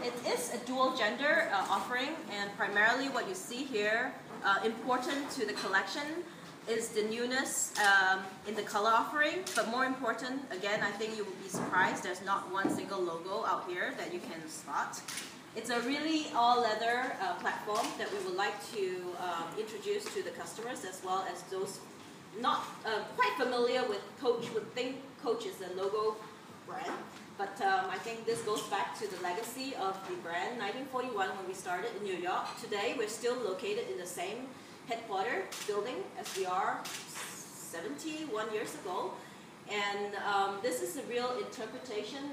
it is a dual gender offering, and primarily what you see here, important to the collection, is the newness in the color offering. But more important, again, I think you will be surprised, there's not one single logo out here that you can spot. It's a really all-leather platform that we would like to introduce to the customers, as well as those not quite familiar with Coach would think Coach is a logo brand. But I think this goes back to the legacy of the brand. 1941, when we started in New York. Today, we're still located in the same headquarter building as we are 71 years ago. And this is a real interpretation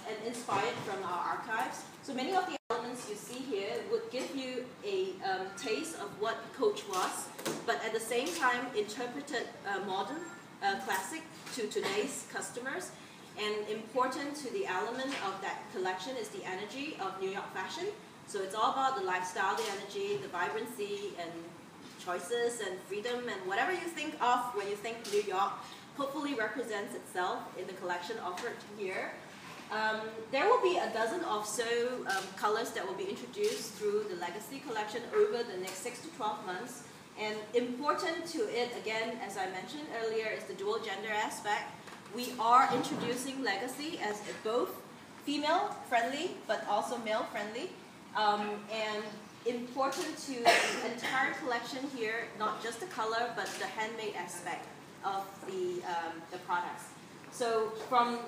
and inspired from our archives. So many of the elements you see here would give you a taste of what Coach was, but at the same time interpreted modern, classic to today's customers. And important to the element of that collection is the energy of New York fashion. So it's all about the lifestyle, the energy, the vibrancy, and choices, and freedom, and whatever you think of when you think New York, hopefully represents itself in the collection offered here. There will be a dozen or so colors that will be introduced through the Legacy collection over the next 6 to 12 months. And important to it, again, as I mentioned earlier, is the dual gender aspect. We are introducing Legacy as both female-friendly, but also male-friendly. And important to the entire collection here, not just the color, but the handmade aspect of the products. So from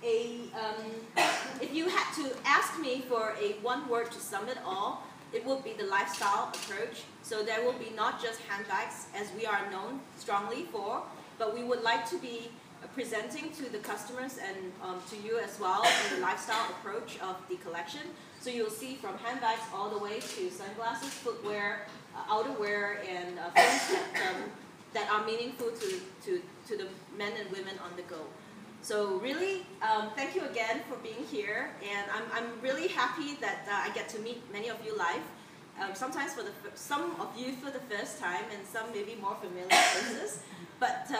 if you had to ask me for one word to sum it all, it would be the lifestyle approach. So there will be not just handbags, as we are known strongly for, but we would like to be presenting to the customers and to you as well in the lifestyle approach of the collection. So you'll see from handbags all the way to sunglasses, footwear, outerwear, and things that are meaningful to the men and women on the go. So really, thank you again for being here, and I'm really happy that I get to meet many of you live. Sometimes for some of you for the first time, and some maybe more familiar faces. But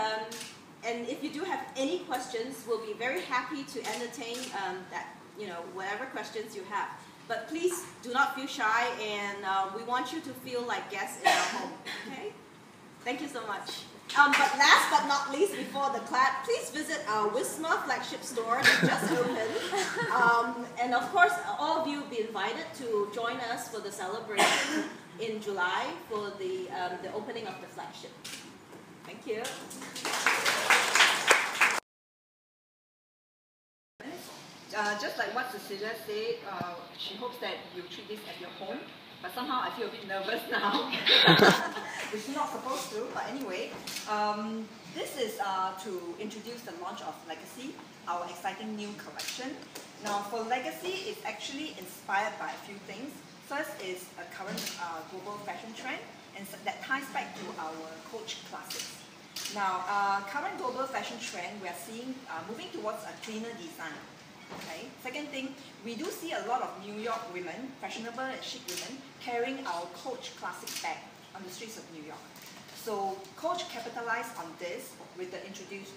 and if you do have any questions, we'll be very happy to entertain whatever questions you have. But please do not feel shy, and we want you to feel like guests in our home. Okay? Thank you so much. But last but not least, before the clap, please visit our Wisma flagship store that just opened. And of course, all of you will be invited to join us for the celebration in July for the opening of the flagship. Thank you. Just like what Cecilia said, she hopes that you treat this at your home. But somehow I feel a bit nervous now. Which is not supposed to, but anyway. This is to introduce the launch of Legacy, our exciting new collection. Now for Legacy, it's actually inspired by a few things. First is a current global fashion trend, and that ties back to our Coach classics. Now, current global fashion trend, we are seeing moving towards a cleaner design. Okay. Second thing, we do see a lot of New York women, fashionable and chic women, carrying our Coach classic bag on the streets of New York. So Coach capitalized on this with the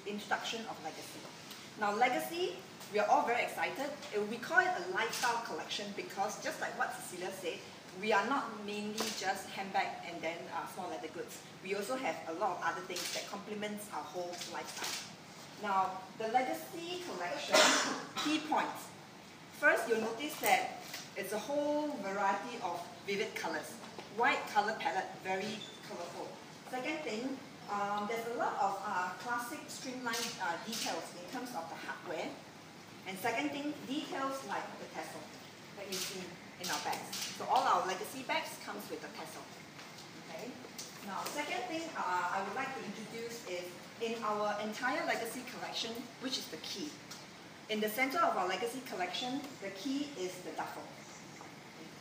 introduction of Legacy. Now Legacy, we are all very excited. We call it a lifestyle collection because just like what Cecilia said, we are not mainly just handbag and then small leather goods. We also have a lot of other things that complements our whole lifestyle. Now, the Legacy collection, key points. First, you'll notice that it's a whole variety of vivid colors. White color palette, very colorful. Second thing, there's a lot of classic streamlined details in terms of the hardware. And second thing, details like the tassel that you see in our bags. So all our Legacy bags comes with a tassel. Okay. Now, second thing I would like to introduce is in our entire Legacy collection, which is the key. In the center of our Legacy collection, the key is the duffel.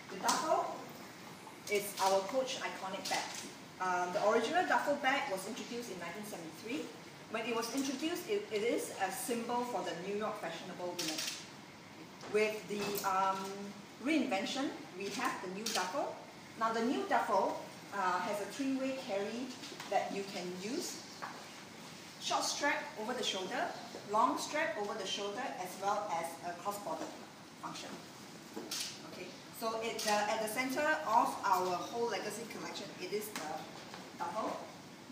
The duffel is our Coach iconic bag. The original duffel bag was introduced in 1973. When it was introduced, it is a symbol for the New York fashionable women. With the reinvention, we have the new duffel. Now the new duffel has a three-way carry that you can use. Short strap over the shoulder, long strap over the shoulder, as well as a cross-border function. Okay, so at the center of our whole legacy collection, it is the duffel.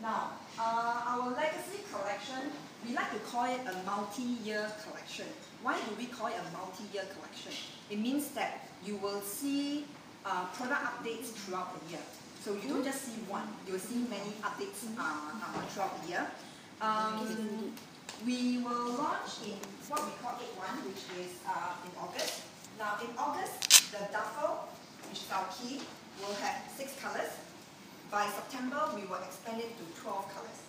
Now, our legacy collection, we like to call it a multi-year collection. Why do we call it a multi-year collection? It means that you will see product updates throughout the year. So you don't just see one, you will see many updates throughout the year. We will launch in what we call A1, which is in August. Now in August, the duffel, which is our key, will have 6 colors. By September, we will expand it to 12 colors.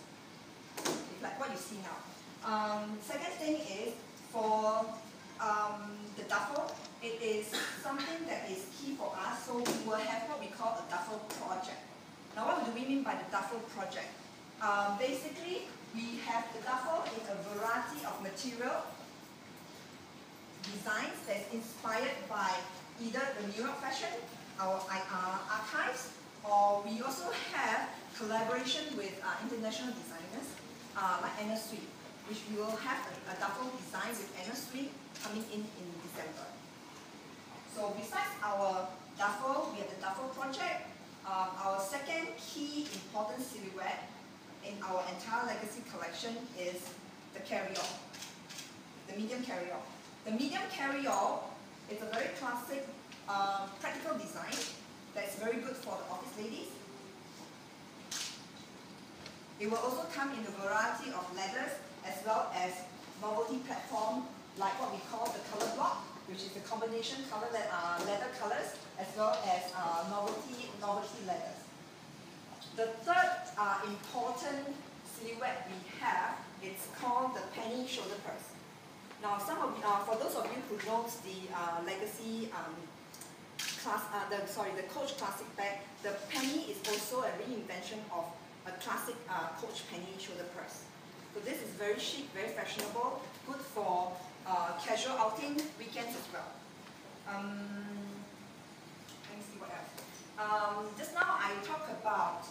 It's like what you see now. Second thing is, for the duffel, it is something that is key for us, so we will have what we call a duffel project. Now what do we mean by the duffel project? Basically, we have the duffel in a variety of material designs that's inspired by either the New York fashion, our archives, or we also have collaboration with international designers like Anna Sui, which we will have a duffel design with Anna Sui coming in December. So besides our duffel, we have the duffel project. Our second key important silhouette in our entire legacy collection is the carry-all, the medium carry-all. The medium carry-all is a very classic, practical design that's very good for the office ladies. It will also come in a variety of leathers as well as novelty platform, like what we call the color block, which is the combination leather colors as well as novelty leathers. The third important silhouette we have, it's called the penny shoulder purse. Now, for those of you who knows the legacy the Coach classic bag, the penny is also a reinvention of a classic Coach penny shoulder purse. So this is very chic, very fashionable, good for casual outing, weekends as well. Let me see what else. Just now I talked about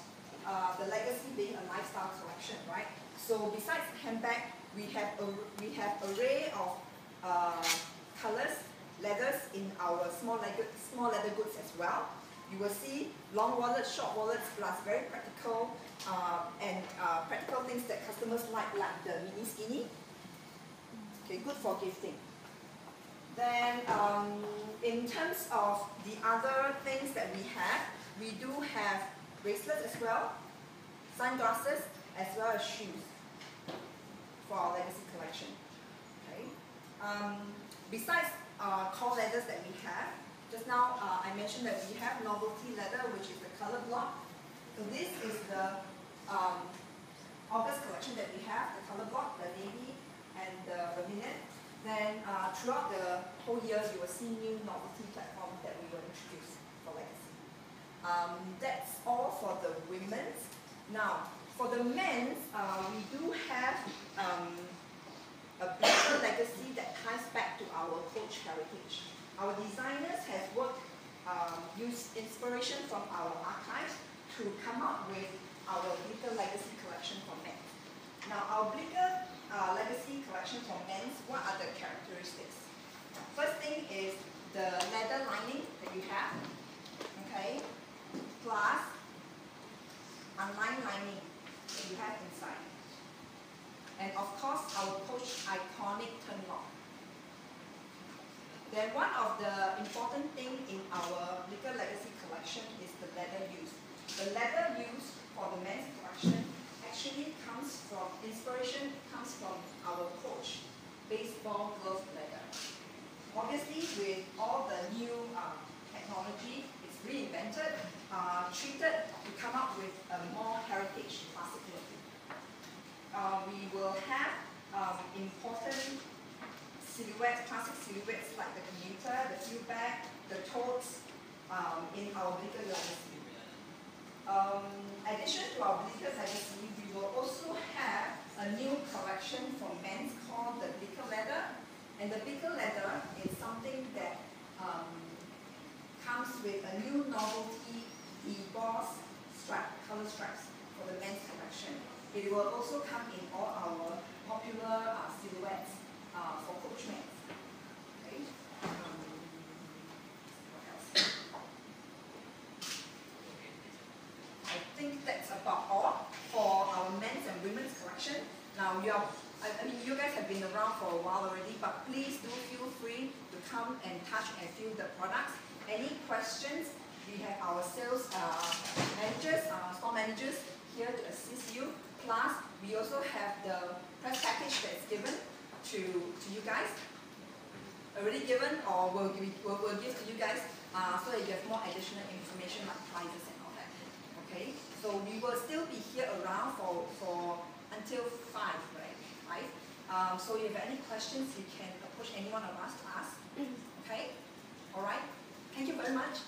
the legacy being a lifestyle collection, right? So besides handbag, we have array of colors, leathers in our small leather goods as well. You will see long wallets, short wallets, plus very practical practical things that customers like the mini skinny. Okay, good for gifting. Then, in terms of the other things that we do have bracelets as well, sunglasses, as well as shoes for our legacy collection. Okay. Besides core leathers that we have, just now I mentioned that we have novelty leather, which is the color block. So this is the August collection that we have, the color block, the navy, and the vermilion. Then throughout the whole year, you will see new novelty platforms that we will introduce for legacy. That's all for the women's. Now, for the men's, we do have a bigger legacy that ties back to our Coach heritage. Our designers have used inspiration from our archives to come up with our bigger legacy collection for men. Now, our bigger legacy collection for men, what are the characteristics? First thing is the leather lining that you have, okay, plus unlined lining that you have inside. And of course, our Coach iconic turn lock. Then one of the important things in our bigger legacy collection is the leather used. The leather used for the men's collection actually inspiration comes from our Coach baseball glove leather. Obviously, with all the new technology, it's reinvented, treated to come up with a more heritage classic look. We will have important silhouettes, classic silhouettes like the commuter, the field bag, the totes in our bigger legacy. Addition to our bigger legacy, we will also have a new collection for men's called the bigger leather. And the bigger leather is something that comes with a new novelty embossed color stripes for the men's collection. It will also come in all our popular silhouettes for Coach men. Okay. Now I mean, you guys have been around for a while already, but please do feel free to come and touch and feel the products. Any questions? We have our sales managers, store managers here to assist you. Plus, we also have the press package that's given to you guys. Already given, or we'll give to you guys so that you have more additional information like prices and all that. Okay, so we will still be here around for until 5, right? 5. So if you have any questions, you can approach any one of us to ask. Okay, all right. Thank you very much.